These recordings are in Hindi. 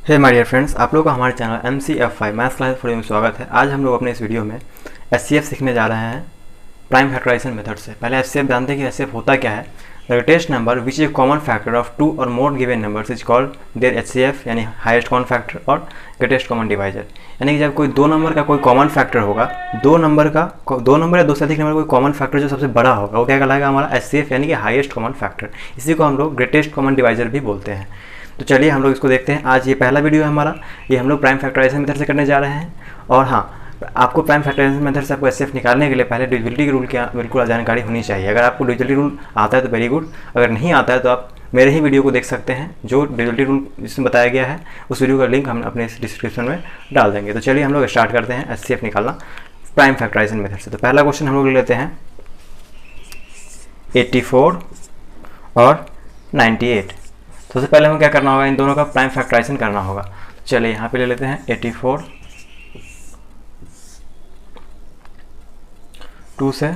हे माय डियर फ्रेंड्स, आप लोगों का हमारे channel MCF5 maths class for में स्वागत है। आज हम लोग अपने इस वीडियो में HCF सीखने जा रहे हैं प्राइम फैक्टराइजेशन मेथड से। पहले HCF जानते हैं कि HCF होता क्या है। The greatest number which is common factor of two और more given numbers is called their HCF, यानी हाईएस्ट कॉमन फैक्टर और ग्रेटेस्ट कॉमन डिवाइजर। यानी कि जब कोई दो नंबर का कोई कॉमन फैक्टर होगा, दो नंबर या दो से अधिक नंबर कोई कॉमन फैक्टर जो सबसे बड़ा होगा वो क्या कहलाएगा, हमारा HCF यानी कि हाईएस्ट कॉमन फैक्टर। इसी को हम लोग ग्रेटेस्ट कॉमन डिवाइजर भी बोलते हैं। तो चलिए हम लोग इसको देखते हैं। आज ये पहला वीडियो है हमारा, ये हम लोग प्राइम फैक्टराइजेशन मेथड से करने जा रहे हैं। और हाँ, आपको प्राइम फैक्टराइजेशन मेथड से आपको HCF निकालने के लिए पहले डिविजिबिलिटी के रूल की बिल्कुल जानकारी होनी चाहिए। अगर आपको डिविजिबिलिटी रूल आता है तो वेरी गुड, अगर नहीं आता है तो आप मेरे ही वीडियो को देख सकते हैं जो डिविजिबिलिटी रूल जिसमें बताया गया है। उस वीडियो का लिंक हम अपने इस डिस्क्रिप्शन में डाल देंगे। तो चलिए हम लोग स्टार्ट करते हैं HCF निकालना प्राइम फैक्टराइजेशन मेथड से। तो पहला क्वेश्चन हम लोग ले लेते हैं 84 और 98। सबसे पहले हमें क्या करना होगा, इन दोनों का प्राइम फैक्टराइजेशन करना होगा। चलिए यहाँ पे ले लेते हैं 84, 2 से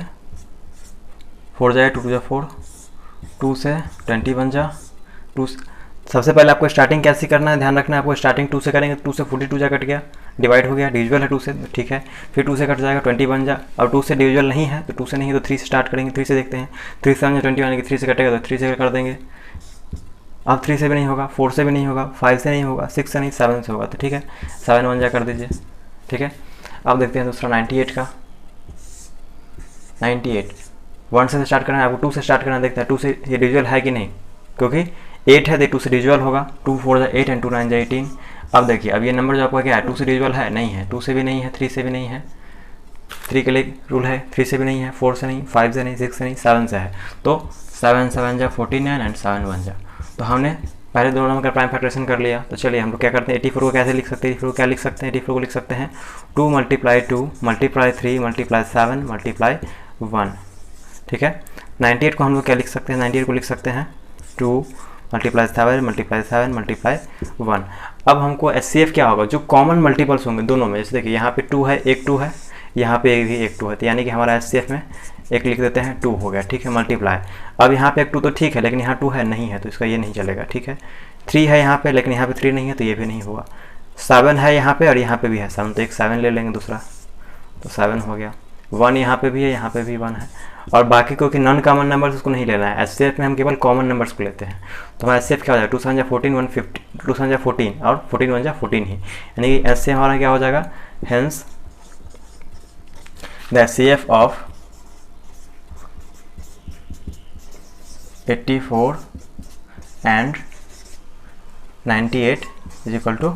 4 जाए, 2 2 4, 2 से 20 बन जा, 2। सबसे पहले आपको स्टार्टिंग कैसे करना है, ध्यान रखना है। आपको स्टार्टिंग 2 से करेंगे, 2 से 42 जा कट गया, डिवाइड हो गया, डिविजिबल है 2 से, ठीक है। फिर 2 से कट जाएगा, 20 बन जा। अब 2 से डिविजिबल नहीं है तो 2 से नहीं है तो 3 से स्टार्ट करेंगे। 3 से देखते हैं, 3 से 20 यानी कि 3 से कटेगा तो 3 से कर देंगे। अब 3 से भी नहीं होगा, 4 से भी नहीं होगा, 5 से नहीं होगा, 6 से नहीं, 7 से होगा। तो ठीक है, 7 1 जा कर दीजिए, ठीक है। अब देखते हैं दूसरा 98 का। 98 1 से स्टार्ट करना है, आपको 2 से स्टार्ट करना है। देखते हैं 2 से ये डिविजिबल है कि नहीं, क्योंकि 8 है तो 2 से डिविजिबल होगा। 2 4 जा 8 एंड 2 9 जा 18। अब देखिए, अब ये नंबर जो आपका क्या है, 2 से डिविजिबल है, नहीं है। 2 से भी नहीं है, 3 से भी नहीं है, 3 के लिए रूल है, 3 से भी नहीं है, 4 से नहीं, 5 से नहीं, 6 से नहीं, 7 से है। तो 7 7 जा 49 एंड 7 1 जा। तो हमने पहले दोनों नंबर का प्राइम फैक्टराइजेशन कर लिया। तो चलिए हम लोग क्या करते हैं, 84 को कैसे लिख सकते हैं, 84 को क्या लिख सकते हैं, 84 को लिख सकते हैं 2 × 2 × 3 × 7 × 1, ठीक है। 98 को हम लोग क्या लिख सकते हैं, 98 को लिख सकते हैं 2 × 7 × 7 × 1। अब हमको HCF क्या होगा, जो कॉमन मल्टीपल्स होंगे दोनों में। जैसे देखिए यहाँ पे 2 है, एक 2 है, यहाँ पे भी एक 2 है, तो यानी कि हमारा HCF में एक लिख देते हैं 2 हो गया, ठीक है, मल्टीप्लाई। अब यहाँ पे एक 2 तो ठीक है, लेकिन यहाँ 2 है नहीं है तो इसका ये नहीं चलेगा, ठीक है। 3 है यहाँ पे, लेकिन यहाँ पे 3 नहीं है तो ये भी नहीं होगा। 7 है यहाँ पे और यहाँ पे भी है 7, तो एक 7 ले लेंगे दूसरा, तो 7 हो गया। 1 यहाँ पे भी है, यहाँ पे भी 1 है। और बाकी क्योंकि नॉन कॉमन नंबर्स उसको नहीं लेना है, HCF में हम केवल कॉमन नंबर्स को लेते हैं। तो हमारा HCF क्या हो जाएगा, 2 7 जा 14 150, 2 7 जा 14 और 14 1 जा 14 ही, यानी कि HCF हमारा क्या हो जाएगा, hence the HCF of 84 and 98 is equal to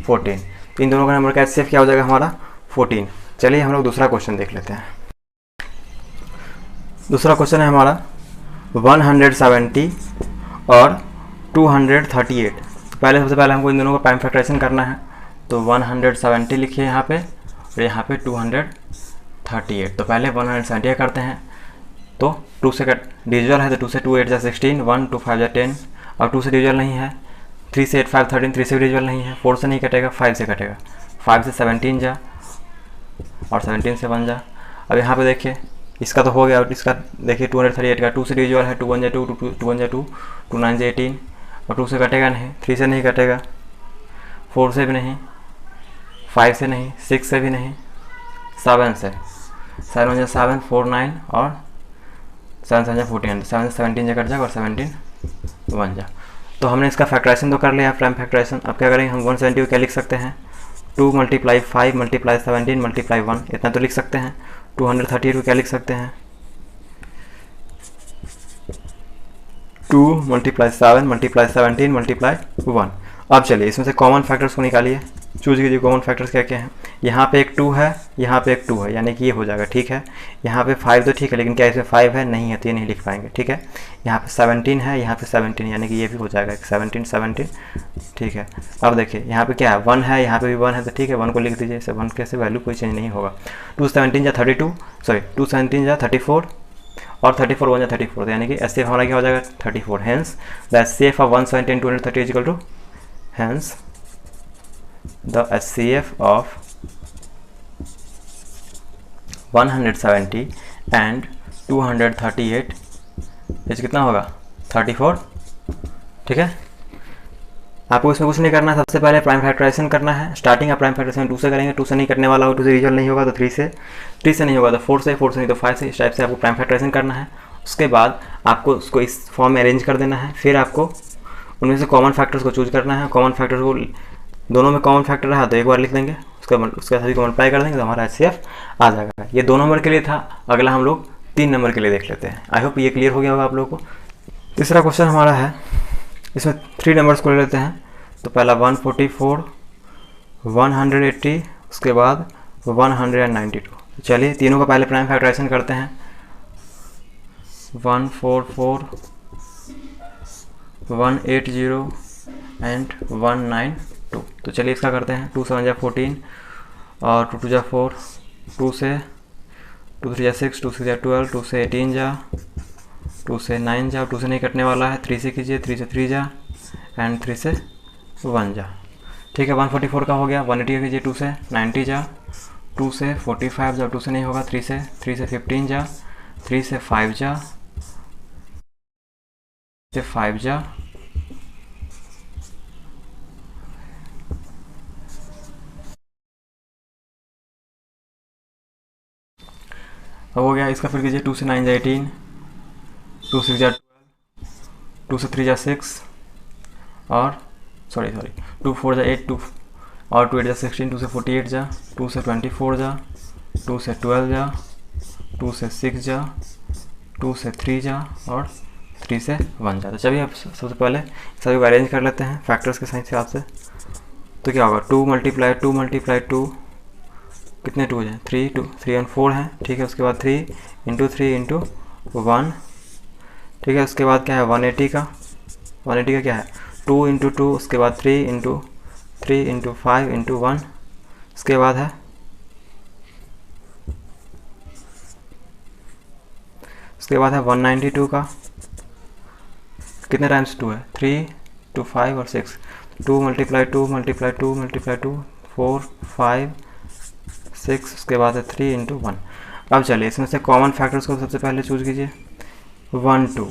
14। इन दोनों का नंबर का HCF क्या हो जाएगा हमारा, 14। चलिए हम लोग दूसरा क्वेश्चन देख लेते हैं। दूसरा क्वेश्चन है हमारा 170 और 238। सबसे पहले हमको इन दोनों का प्राइम फैक्टराइजेशन करना है। तो 170 लिखिए यहाँ पे और यहाँ पे 238। तो पहले 170 करते हैं। तो 2 से डिविजिबल है तो 2 से 2 8 जा 16, 1 2 5 जा 10। और 2 से डिविजिबल नहीं है, 3 से 8 5 13, 3 से भी डिविजिबल नहीं है, 4 से नहीं कटेगा, 5 से कटेगा, 5 से 17 जा और 17 से 1 जा। अब यहाँ पे देखिए इसका तो हो गया, और इसका देखिए 238 का 2 से डिविजिबल है, 2 1 जा 2, 2 1 जा 2, 2 9 जा 18। और 2 से कटेगा नहीं, 3 से नहीं कटेगा, 4 से भी नहीं, 5 से नहीं, 6 से भी नहीं, 7 से, 7 1 जा 7, 4 9 और 7 7 जा 14, 7 से 17 जा कट जाएगा और 17 1 जा। तो हमने इसका फैक्टराइजेशन तो कर लिया प्राइम फैक्टराइजेशन। अब क्या करेंगे, हम 170 को क्या लिख सकते हैं, 2 × 5 × 17 × 1, इतना तो लिख सकते हैं। 238 को क्या लिख सकते हैं, 2 × 7 × 17 × 1। अब चलिए इसमें से कॉमन फैक्टर्स को निकालिए, चूज कीजिए कॉमन फैक्टर्स क्या क्या हैं। यहाँ पे एक 2 है, यहाँ पे एक 2 है, यानी कि ये हो जाएगा, ठीक है। यहाँ पे 5 तो ठीक है, लेकिन क्या इसमें 5 है, नहीं है, तो ये नहीं लिख पाएंगे, ठीक है। यहाँ पे 17 है, यहाँ पे 17, यानी कि ये भी हो जाएगा 17 17, ठीक है। अब देखिए यहाँ पे क्या है, 1 है, यहाँ पे भी 1 है, तो ठीक है 1 को लिख दीजिए। 1 के से वैल्यू कोई चेंज नहीं होगा। 2 17 जा 32, सॉरी 2 17 जा 34 और 34 1 जा 34, यानी कि HCF हमारा क्या हो जाएगा, 34। Hence the HCF of 170 and 230 is equal to, hence the HCF of 170 and 238 is कितना होगा, 34, ठीक है। आपको इसमें कुछ नहीं करना है, सबसे पहले प्राइम फैक्टराइजेशन करना है। स्टार्टिंग आप प्राइम फैक्टराइजेशन 2 से करेंगे, 2 से नहीं करने वाला हो, 2 से रिजल्ट नहीं होगा तो 3 से, 3 से नहीं होगा तो 4 से, 4 से नहीं तो 5 से, इस टाइप से आपको प्राइम फैक्टराइजेशन करना है। उसके बाद आपको उसको इस फॉर्म में अरेंज कर देना है। फिर आपको उनमें से कॉमन फैक्टर्स को चूज करना है। कॉमन फैक्टर्स को दोनों में कॉमन फैक्टर रहा तो एक बार लिख देंगे, उसका सभी को मल्टीप्लाई कर देंगे तो हमारा HCF आ जाएगा। ये 2 नंबर के लिए था। अगला हम लोग 3 नंबर के लिए देख लेते हैं। आई होप ये क्लियर हो गया होगा आप लोगों को। तीसरा क्वेश्चन हमारा है, इसमें 3 नंबर्स को ले लेते हैं। तो पहला 144, 180, उसके बाद 192। चलिए तीनों का पहले प्राइम फैक्टराइजेशन करते हैं। 144, 180 एंड 192। तो चलिए इसका करते हैं। 2 7 जा 14 और 2 2 जा 4, 2 से 2 3 जा 6, 2 6 जा 12, 2 से 18 जा, 2 से 9 जा, 2 से नहीं कटने वाला है। 3 से कीजिए, 3 से 3 जा एंड 3 से 1 जा। ठीक है, 144 का हो गया। 180 का कीजिए, 2 से 90 जा, 2 से 45 जा, 2 से नहीं होगा, 3 से 15 जा, 3 से 5 जा, 5 जा, हो गया इसका। फिर कीजिए 2 से 9 जा 18, 2 6 जा 12, 2 से 3 जा 6 और सॉरी 2 4 जा 8, 2 और 2 8 जा 16, 2 से 48 जा, 2 से 24 जा, 2 से 12 जा, 2 से 6 जा, 2 से 3 जा और 3 से 1 जा। तो चलिए अब सबसे पहले सभी को अरेंज कर लेते हैं फैक्टर्स के हिसाब से। तो क्या होगा, 2 × 2 कितने 2 हैं, 3 2 3 और 4 हैं। ठीक है, उसके बाद 3 × 3 × 1। ठीक है, उसके बाद क्या है 180 का क्या है 2 × 2, उसके बाद 3 × 3 × 5 × 1। उसके बाद है उसके बाद है 192 का कितने टाइम्स 2 है, 3 2 5 और 6। 2 × 2 × 2 × 2 4 5 6, उसके बाद है 3 × 1। अब चलिए इसमें से कॉमन फैक्टर्स को सबसे पहले चूज कीजिए। 1 2,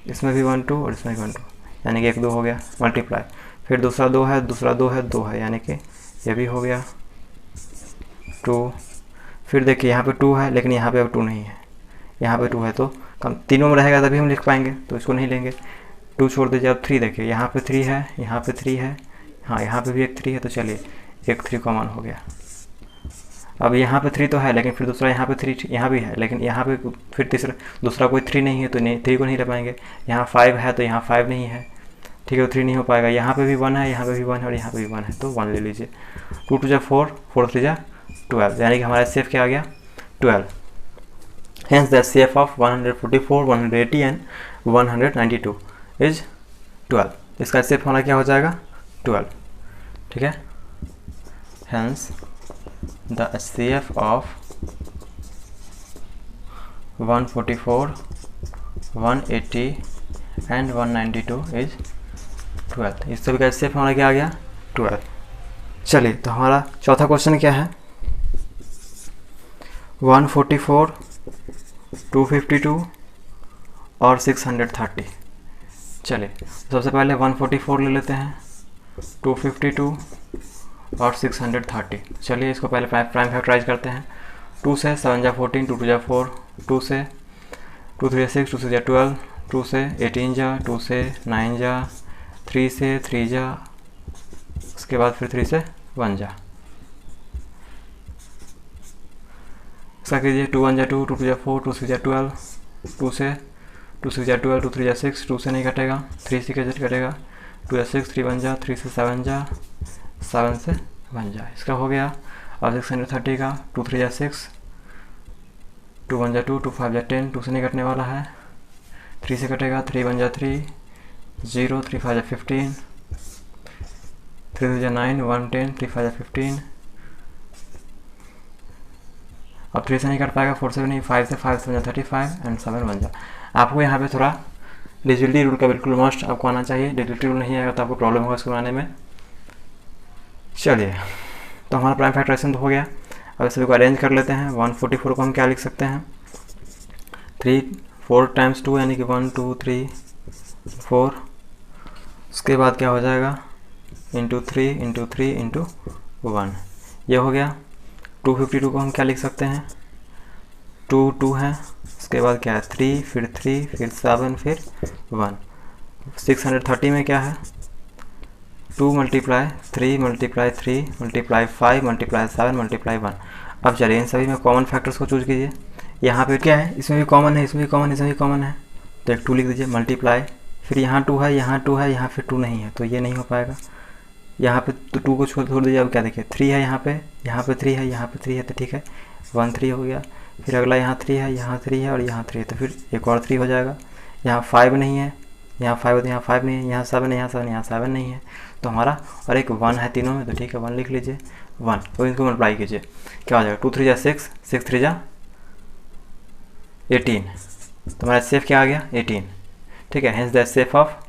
इसमें भी 1 2 और इसमें भी 1 2, यानी कि 1 2 हो गया मल्टीप्लाई। फिर दूसरा 2 है, दूसरा 2 है, 2 है, यानी कि ये भी हो गया 2। फिर देखिए यहाँ पे 2 है लेकिन यहाँ पे अब 2 नहीं है, यहाँ पे 2 है तो कम तीनों में रहेगा तभी हम लिख पाएंगे, तो इसको नहीं लेंगे। 2 छोड़ दीजिए। अब 3 देखिए, यहाँ पे 3 है, यहाँ पे 3 है, हाँ यहाँ पे भी एक 3 है, तो चलिए एक 3 कॉमन हो गया। अब यहाँ पे 3 तो है लेकिन फिर दूसरा यहाँ पे 3 यहाँ भी है, लेकिन यहाँ पे फिर दूसरा कोई 3 नहीं है तो नहीं 3 को नहीं ले पाएंगे। यहाँ 5 है तो यहाँ 5 नहीं है, ठीक है, तो 3 नहीं हो पाएगा। यहाँ पे भी 1 है, यहाँ पे भी 1 है और यहाँ पे भी 1 है, तो 1 ले लीजिए। 2 2 जा 4, 4 3 जा 12, यानी कि हमारा HCF क्या आ गया 12। Hence the HCF of 144, 180 and 192 is 12। इसका HCF होना क्या हो जाएगा 12। ठीक है, Hence the HCF of 144, 180 and 192 is 12। इस सभी का HCF होना क्या आ गया 12। चलिए तो हमारा चौथा क्वेश्चन क्या है, 144, 252 और 630। चलिए सबसे पहले 144 ले लेते हैं, 252 और 630। चलिए इसको पहले प्राइम फैक्टराइज करते हैं। 2 से 7 जा 14, 2 2 जा 4, 2 से 2 3 जा 6, 2 6 जा 12, 2 से 18 जा, 2 से 9 जा, 3 से 3 जा, उसके बाद फिर 3 से 1 जा। इसका कीजिए 2 1 जा 2, 2 2 जा 4, 2 6 जा 12, 2 से 2 6 जा 12, 2 3 जा 6, 2 से नहीं कटेगा, 3 से कैसे कटेगा, 2 जा 6, 3 1 जा, 3 से 7 जा, 7 से 1 जा। इसका हो गया। और 630 का 2 3 जा 6, 2 1 जा 2, 2 5 जा 10, 2 से नहीं कटने वाला है, 3 से कटेगा, 3 1 जा 3, 0 3 5 जा 15, 3 जा 9, 1 10, 3 5 जा 15। अब 3 से नहीं कट पाएगा, 4 से भी नहीं, 5 से 5 7 जा 35 एंड 7 1 जा। आपको यहाँ पे थोड़ा डिजिटली रूल का बिल्कुल मस्ट आपको आना चाहिए। डिजिटली रूल नहीं आएगा तो आपको प्रॉब्लम होगा इसको बनाने में। चलिए तो हमारा प्राइम फैक्टराइजेशन तो हो गया। अब सभी को अरेंज कर लेते हैं। 144 को हम क्या लिख सकते हैं, 4 टाइम्स 2 यानी कि 1 2 3 4। उसके बाद क्या हो जाएगा इंटू 3 इंटू 1, ये हो गया। 252 को हम क्या लिख सकते हैं, 2 है, उसके बाद क्या है 3, फिर 7, फिर 1। 630 में क्या है 2 multiply 3 multiply 3 multiply 5 multiply 7 multiply 1। अब चलिए इन सभी में कॉमन फैक्टर्स को चूज कीजिए। यहाँ पे क्या है, इसमें भी कॉमन है, इसमें भी कॉमन है, इसमें भी कॉमन है, तो एक 2 लिख दीजिए मल्टीप्लाई, फिर यहाँ 2 है, यहाँ 2 है, यहाँ फिर 2 नहीं है, तो ये नहीं हो पाएगा। यहाँ पे तो 2 को छोड़ दीजिए। अब क्या देखिए 3 है, यहाँ पे 3 है, यहाँ पे 3 है, तो ठीक है 1 3 हो गया। फिर अगला यहाँ 3 है, यहाँ 3 है और यहाँ 3 है, तो फिर एक और 3 हो जाएगा। यहाँ 5 नहीं है, यहाँ 5 है, यहाँ 5 नहीं है, यहाँ 7 है, यहाँ 7, यहाँ 7 नहीं है, तो हमारा और एक 1 है तीनों में, तो ठीक है 1 लिख लीजिए 1। तो इनको मल्टीप्लाई कीजिए, क्या हो जाएगा 2 3 जा 6, 6 3 जा 18, तो हमारा सेफ क्या आ गया 18, ठीक है। Hence the safe of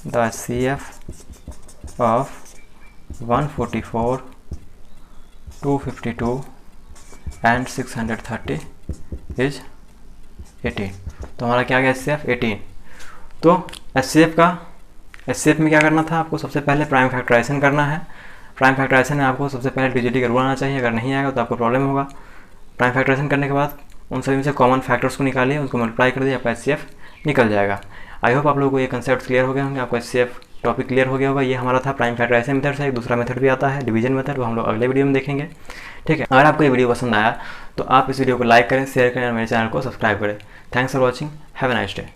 the CF of 144, 252 and 630 is 18। तो हमारा क्या आ गया SCF 18। तो SCF में क्या करना था आपको, सबसे पहले प्राइम फैक्टराइजेशन करना है। प्राइम फैक्टराइजेशन में आपको सबसे पहले डिजिटली जरूर आना चाहिए, अगर नहीं आएगा तो आपको प्रॉब्लम होगा। प्राइम फैक्टराइजेशन करने के बाद उन सभी में से कॉमन फैक्टर्स को निकालिए, उसको मल्टीप्लाई कर दिए, आपका SCF निकल जाएगा। आई होप आप लोगों को ये कंसेप्ट क्लियर हो गए होंगे, आपको SCF टॉपिक क्लियर हो गया होगा। ये हमारा था प्राइम फैक्टराइजेशन मेथड से। एक दूसरा मेथड भी आता है डिवीजन मेथड, वो हम लोग अगले वीडियो में देखेंगे, ठीक है। अगर आपको ये वीडियो पसंद आया तो आप इस वीडियो को लाइक करें, शेयर करें और मेरे चैनल को सब्सक्राइब करें। Thanks for watching, have a nice day.